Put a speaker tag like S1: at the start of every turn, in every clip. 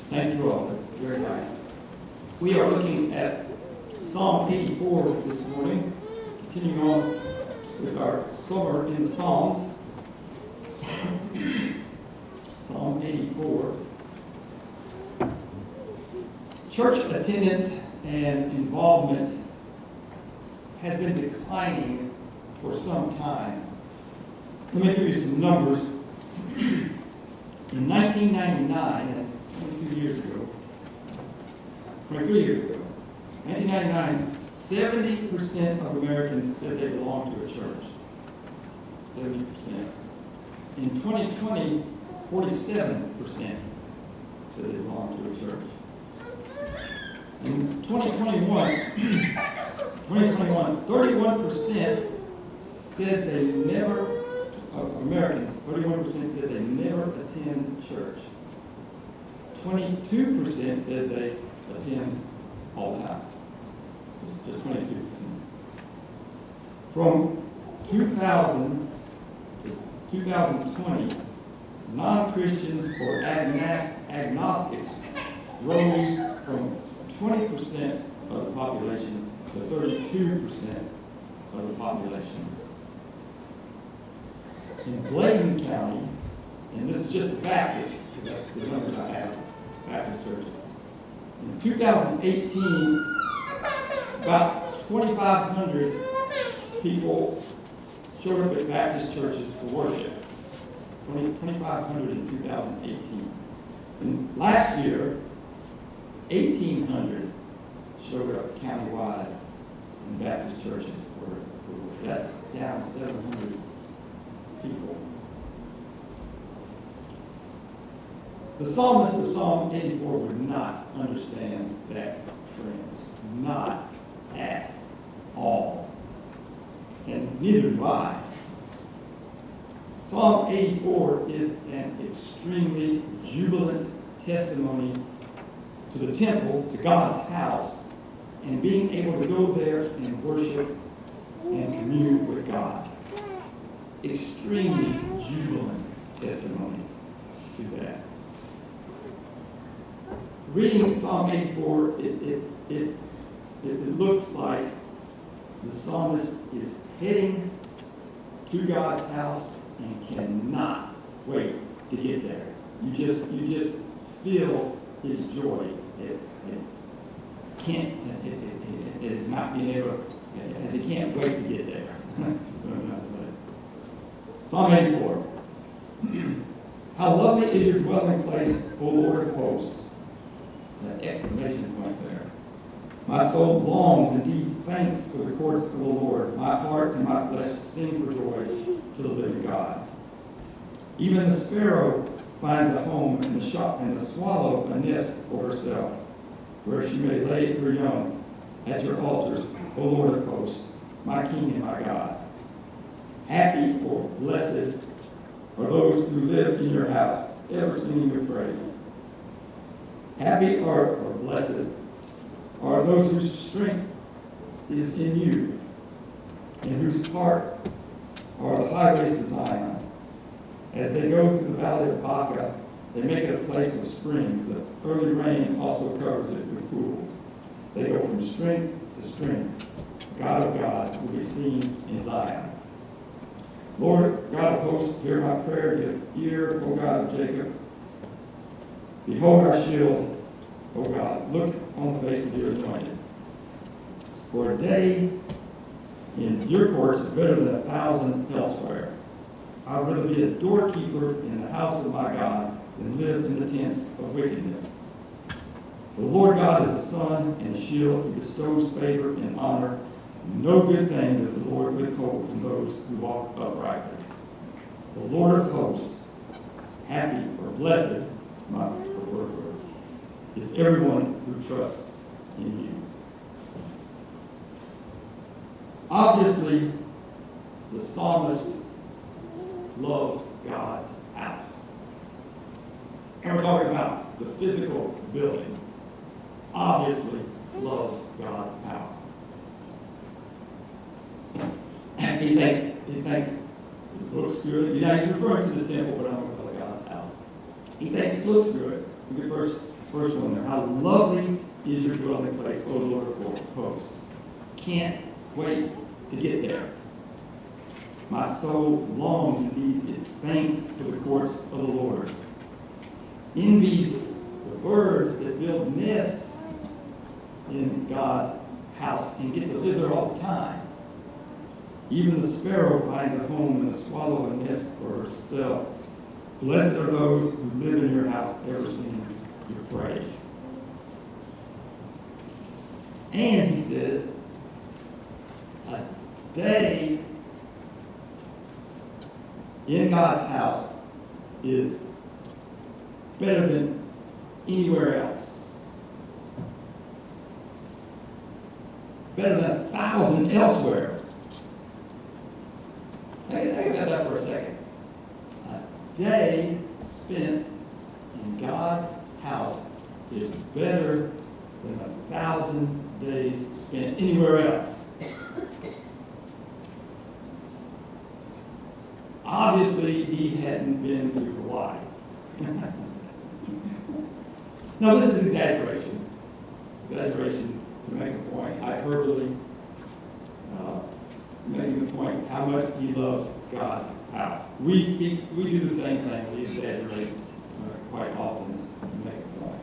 S1: Thank you all. Very nice. We are looking at Psalm 84 this morning, continuing on with our summer in the Psalms. Psalm 84. Church attendance and involvement has been declining for some time. Let me give you some numbers. In 1999, 23 years ago, 1999, 70% of Americans said they belonged to a church. 70%. In 2020, 47% said they belonged to a church. In 2021, 31% said they never, of Americans, 31% said they never attend church. 22% said they attend all the time. Just 22%. From 2000 to 2020, non-Christians or agnostics rose from 20% of the population to 32% of the population. In Bladen County, and this is just the Baptist, because that's the numbers I have, Baptist churches. In 2018, about 2,500 people showed up at Baptist churches for worship. 2,500 in 2018. And last year, 1,800 showed up countywide in Baptist churches for worship. That's down 700 people. The psalmist of Psalm 84 would not understand that trend. Not at all. And neither do I. Psalm 84 is an extremely jubilant testimony to the temple, to God's house, and being able to go there and worship and commune with God. Extremely jubilant testimony to that. Reading Psalm 84, it looks like the psalmist is heading to God's house and cannot wait to get there. You just feel his joy. It is not being able, as he can't wait to get there. Psalm 84. How lovely is your dwelling place, O Lord of hosts. That exclamation point there. My soul longs and deep thanks for the courts of the Lord. My heart and my flesh sing for joy to the living God. Even the sparrow finds a home, and the swallow a nest for herself, where she may lay her young at your altars, O Lord of hosts, my King and my God. Happy or blessed are those who live in your house, ever singing your praise. Happy or blessed are those whose strength is in you, and whose part are the highways to Zion. As they go through the valley of Baca, they make it a place of springs. The early rain also covers it with pools. They go from strength to strength. God of gods will be seen in Zion. Lord, God of hosts, hear my prayer. Give ear, O God of Jacob. Behold our shield, O God. Look on the face of your anointed. For a day in your courts is better than 1,000 elsewhere. I would rather be a doorkeeper in the house of my God than live in the tents of wickedness. The Lord God is the sun and the shield. He bestows favor and honor. No good thing does the Lord withhold from those who walk uprightly. The Lord of hosts, happy or blessed, my preferred word, is everyone who trusts in you. Obviously, the psalmist loves God's house. And we're talking about the physical building. Obviously loves God's house. He thinks it looks good. He's referring to the temple, but I'm going to call it God's house. He thinks it looks good. Look at verse First one there. How lovely is your dwelling place, O Lord of hosts. Can't wait to get there. My soul longs indeed, it faints for the courts of the Lord. Envies the birds that build nests in God's house and get to live there all the time. Even the sparrow finds a home and the swallow a nest for herself. Blessed are those who live in your house, ever singing your praise. And he says, a day in God's house is better than anywhere else. Better than 1,000 elsewhere. Think about that for a second. A day spent in God's house is better than 1,000 days spent anywhere else. Obviously, he hadn't been to Hawaii. Now, this is exaggeration. Exaggeration to make a point. Hyperbole, making the point how much he loves God's house. We do the same thing. We exaggerate quite often to make a point.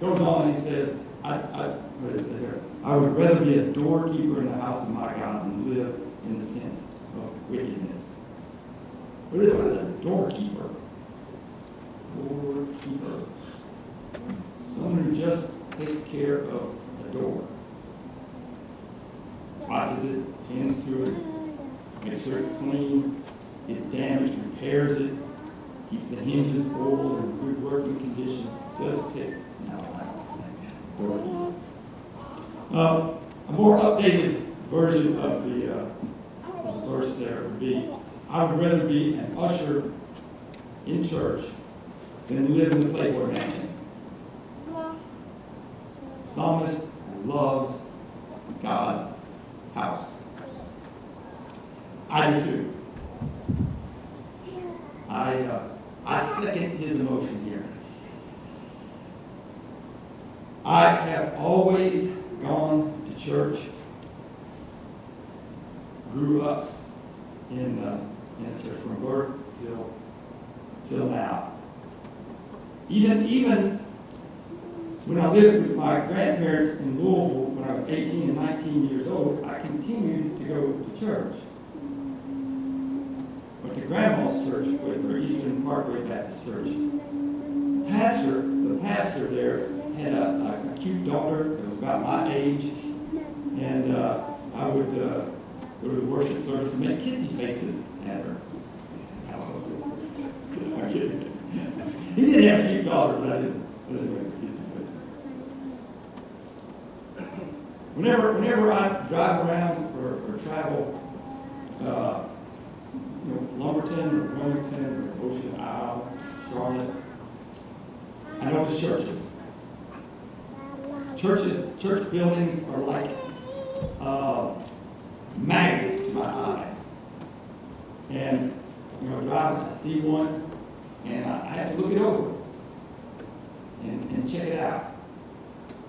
S1: Goes on and he says, what does it say here? I would rather be a doorkeeper in the house of my God than live in the tents of wickedness. What is a doorkeeper? Doorkeeper. Someone who just takes care of a door. Watches it, tends to it, makes sure it's clean, it's damaged, repairs it, keeps the hinges full and in good working condition. Just takes doorkeeper. A more updated version of the verse there would be, I would rather be an usher in church than live in the Playboy Mansion. Psalmist loves God's house. I do too. I second his emotion here. I have always gone to church, grew up in a church from birth till now. Even when I lived with my grandparents in Louisville when I was 18 and 19 years old, I continued to go to church. Went to Grandma's church with her, Eastern Parkway Baptist Church. The pastor there had a cute daughter that was about my age, and I would go to the worship service and make kissy faces at her. I'm kidding. He did have a cute daughter, but I didn't make kissy faces. Whenever I drive around or travel, Lumberton or Wilmington or Ocean Isle, Charlotte, I notice churches. Church buildings are like magnets to my eyes. And driving, I see one, and I have to look it over and check it out.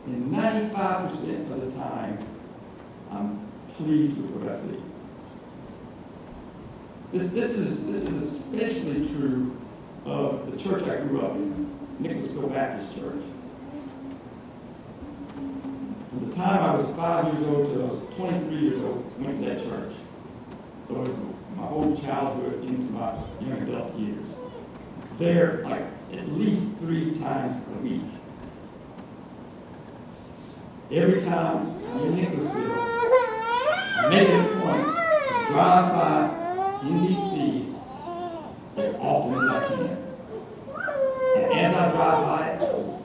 S1: And 95% of the time, I'm pleased with what I see. This is especially true of the church I grew up in, Nicholasville Baptist Church. From the time I was 5 years old till I was 23 years old, I went to that church. So it was my whole childhood into my young adult years. There, like, at least 3 times a week. Every time I'm in Nicholasville, I make it a point to drive by NBC as often as I can. And as I drive by it,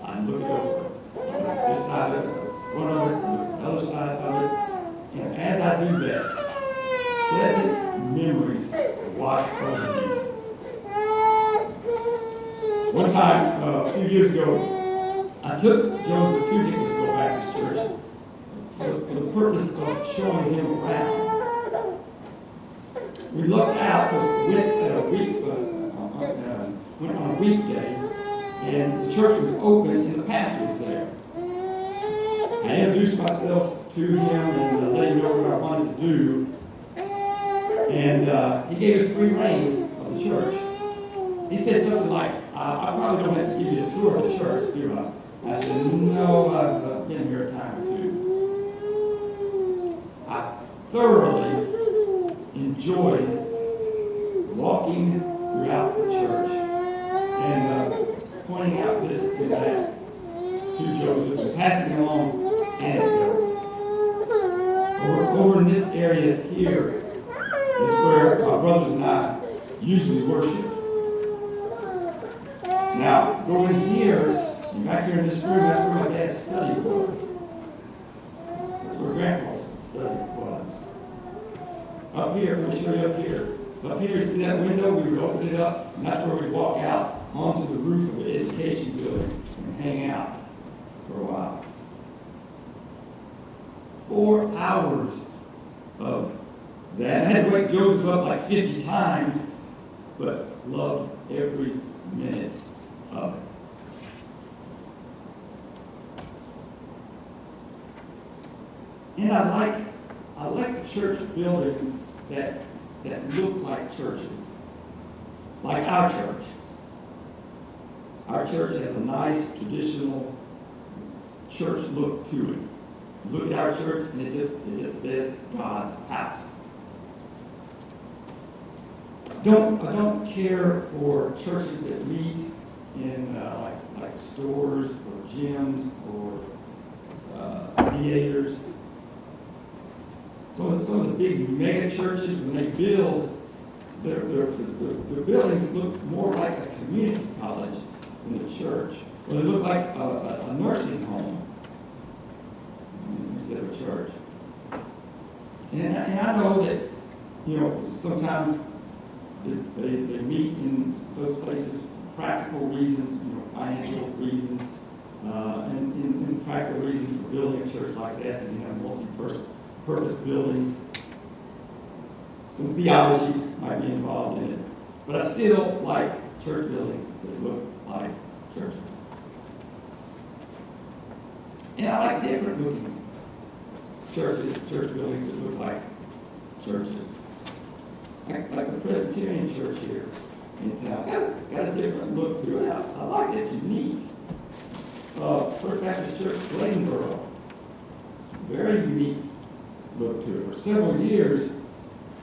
S1: I look it over. I look at this side of it, front of it, the other side of it. And as I do that, pleasant memories wash over me. One time, a few years ago, I took Joseph to Nicholasville Baptist Church for the purpose of showing him around. We looked out, went on a weekday, and the church was open and the pastor was there. I introduced myself to him and let him know what I wanted to do. And he gave us free reign of the church. He said something like, I probably don't have to give you a tour of the church, do I? I said, no, I've been here a time or two. I thoroughly enjoyed walking throughout the church and pointing out this and that to Joseph and passing along anecdotes. Over in this area here is where my brothers and I usually worship. Now, going here, and back here in this room, that's where my dad's study was. That's where Grandpa's study was. Up here, let me show you up here. Up here, you see that window? We would open it up, and that's where we'd walk out onto the roof of the education building and hang out for a while. 4 hours of that. I had to wake Joseph up like 50 times, but loved every minute of it. And I like church buildings that look like churches, like our church. Our church has a nice traditional church look to it. You look at our church and it just says God's house. I don't care for churches that meet in like stores or gyms or theaters. Some of the big mega churches, when they build, their buildings look more like a community college than a church. Or they look like a nursing home instead of a church. And I know that, sometimes they meet in those places for practical reasons, financial reasons, and practical reasons for building a church like that, and you have multi-purpose buildings. Some theology might be involved in it. But I still like church buildings that look like churches. And I like different looking church buildings that look like churches. Like the Presbyterian church here in town. Got a different look to it. I like it. It's unique. First Baptist Church, Bladenboro. Very unique look to it. For several years,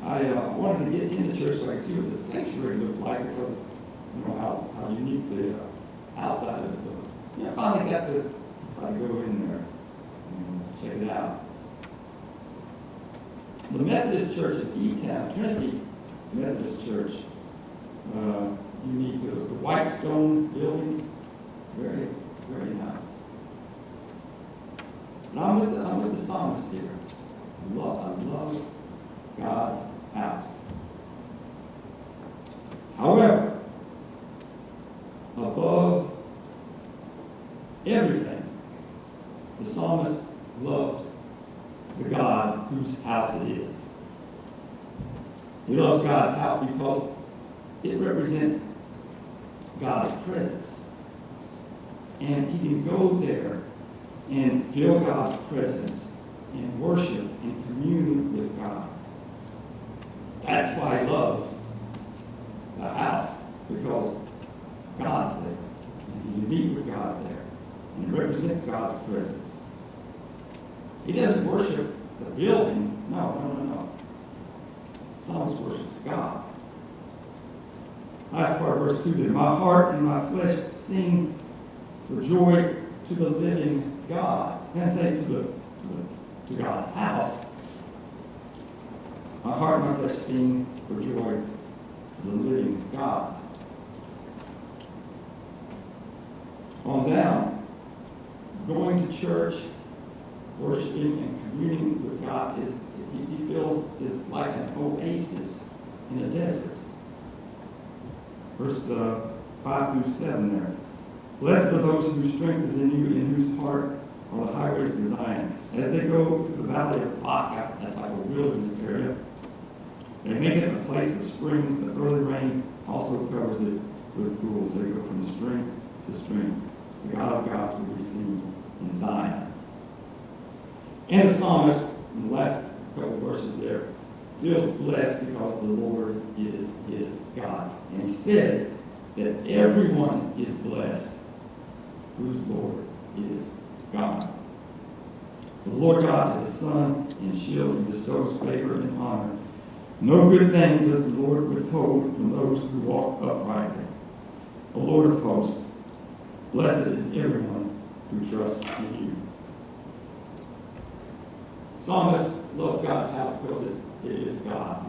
S1: I wanted to get into church so I could see what the sanctuary looked like because how unique the outside of it looked. I finally got to go in there and check it out. The Methodist Church in E-Town, Trinity Methodist Church, unique. The white stone buildings, very, very nice. And I'm with the psalmist here. I love God's house. However, above everything, the psalmist loves the God whose house it is. He loves God's house because it represents God's presence. And he can go there and feel God's presence and worship and commune with God. That's why he loves the house, because God's there. And you meet with God there. And it represents God's presence. He doesn't worship the building. No. Psalmist worships God. Last part of verse 2 there. My heart and my flesh sing for joy to the living God. And say to God's house. My heart and my flesh sing for joy to the living God. On down, going to church, worshiping and communing with God he feels is like an oasis in a desert. Verse 5 through 7 there. Blessed are those whose strength is in you, in whose heart are the highways to Zion. As they go through the valley of Baca, that's like a wilderness area, they make it a place of springs. The early rain also covers it with pools. They go from the spring the strength. The God of gods will be seen in Zion. And the psalmist, in the last couple of verses there, feels blessed because the Lord is his God. And he says that everyone is blessed whose Lord is God. The Lord God is a sun and shield and bestows favor and honor. No good thing does the Lord withhold from those who walk uprightly. The Lord of hosts, blessed is everyone who trusts in you. Psalmist loves God's house because it is God's.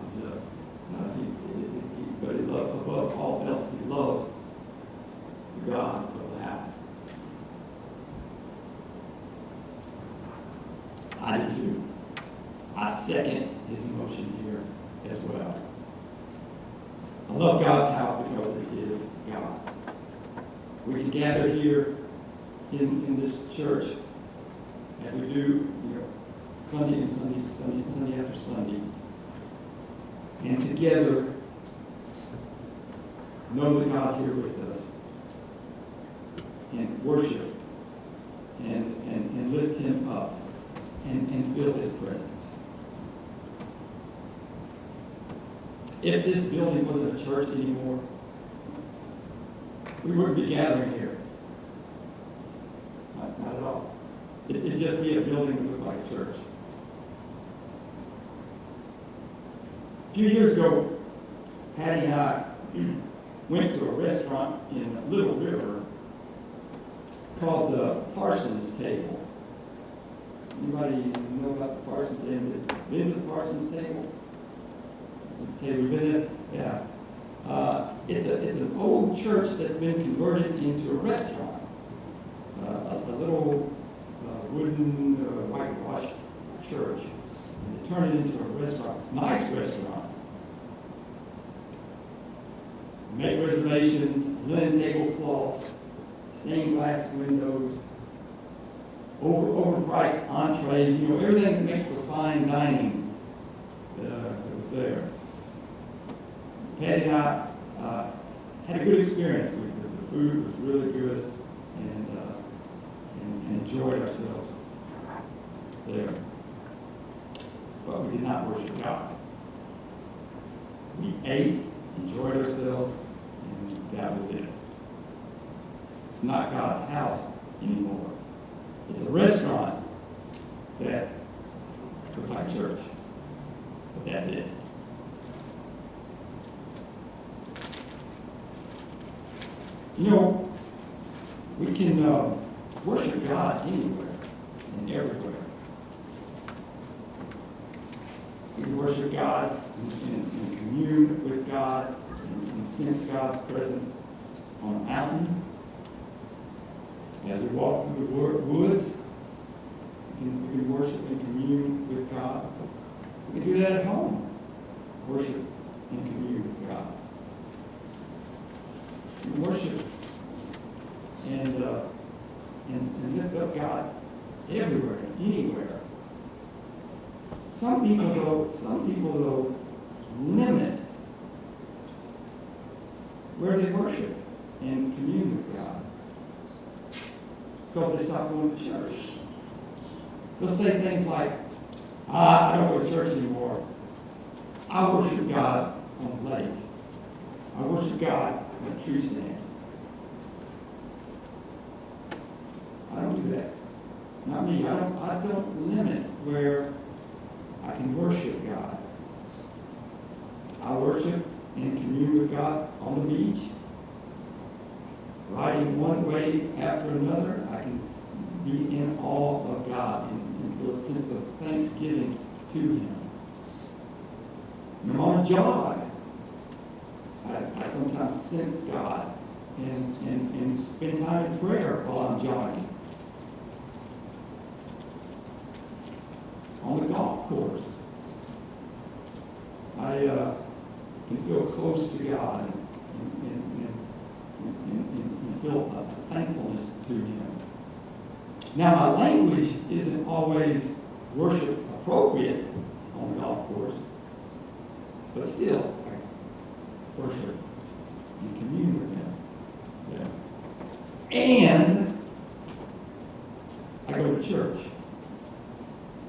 S1: But above all else, he loves the God of the house. I do too. I second his emotion here as well. I love God's house because it is God's. We can gather here in this church as we do, Sunday after Sunday, and together know that God's here with us, and worship, and lift him up, and feel his presence. If this building wasn't a church anymore, we wouldn't be gathering here. Not at all. It'd just be a building that looked like a church. A few years ago, Patty and I went to a restaurant in Little River. It's called the Parsons Table. Anybody know about the Parsons Table? Been to the Parsons Table? This table, you been there? Yeah. It's an old church that's been converted into a restaurant. A little wooden whitewashed church. And they turned it into a restaurant. Nice restaurant. Make reservations, linen tablecloths, stained glass windows, overpriced entrees, everything that makes for fine dining that was there. Patty and I had a good experience with it. The food was really good, and enjoyed ourselves there. But we did not worship God. We ate, enjoyed ourselves, and that was it. It's not God's house anymore. It's a restaurant that looks like church, but that's it. We can worship God anywhere and everywhere. We can worship God and commune with God and sense God's presence on a mountain. As we walk through the woods, we can worship and commune with God. We can do that at home. Worship and commune with God. We worship and lift up God everywhere, anywhere. Some people though limit where they worship and commune with God because they stop going to church. They'll say things like, I don't go to church anymore. I worship God on the lake. I worship God on a tree stand. I don't do that. Not me. I don't limit where I can worship God. I worship and commune with God on the beach, riding one wave after another. I can be in awe of God and feel a sense of thanksgiving to Him. When I'm on a jog, I sometimes sense God and spend time in prayer while I'm jogging. On the golf course, I can feel close to God and feel a thankfulness to Him. Now, my language isn't always worship appropriate on the golf course, but still, I worship and commune with Him. Yeah. And I go to church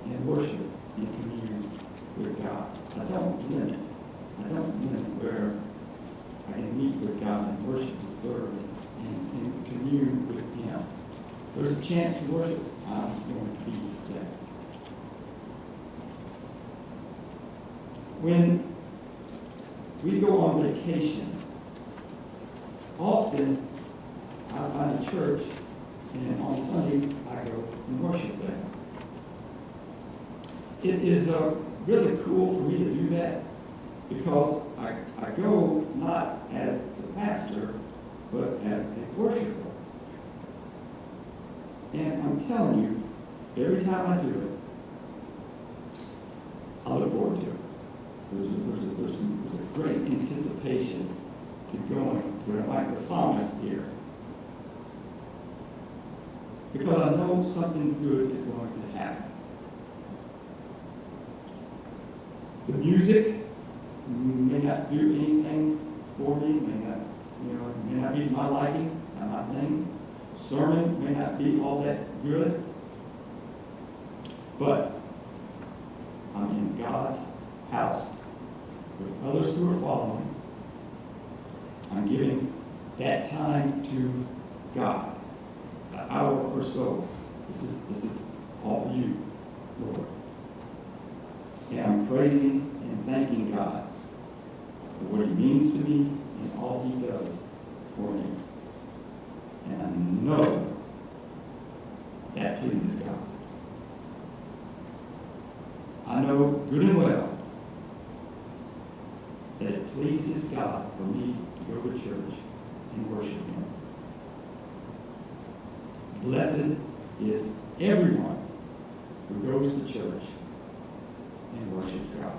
S1: and worship and commune with God. I don't limit where I can meet with God and worship and serve and commune with Him. There's a chance to worship, I'm going to be there. When we go on vacation, often I find a church, and on Sunday I go and worship there. It is really cool for me to do that because I go not as the pastor, but as a worshiper. And I'm telling you, every time I do it, I look forward to it. There's a great anticipation to going, where like the psalmist here. Because I know something good is going to happen. The music may not do anything for me, may not be to my liking, not my thing. Sermon may not be all that good. But I'm in God's house with others who are following. I'm giving that time to God, an hour or so. This is all for you, Lord. And I'm praising and thanking God for what He means to me and all He does for me. And I know that pleases God. I know good and well that it pleases God for me to go to church and worship Him. Blessed is everyone who goes to church and worships God.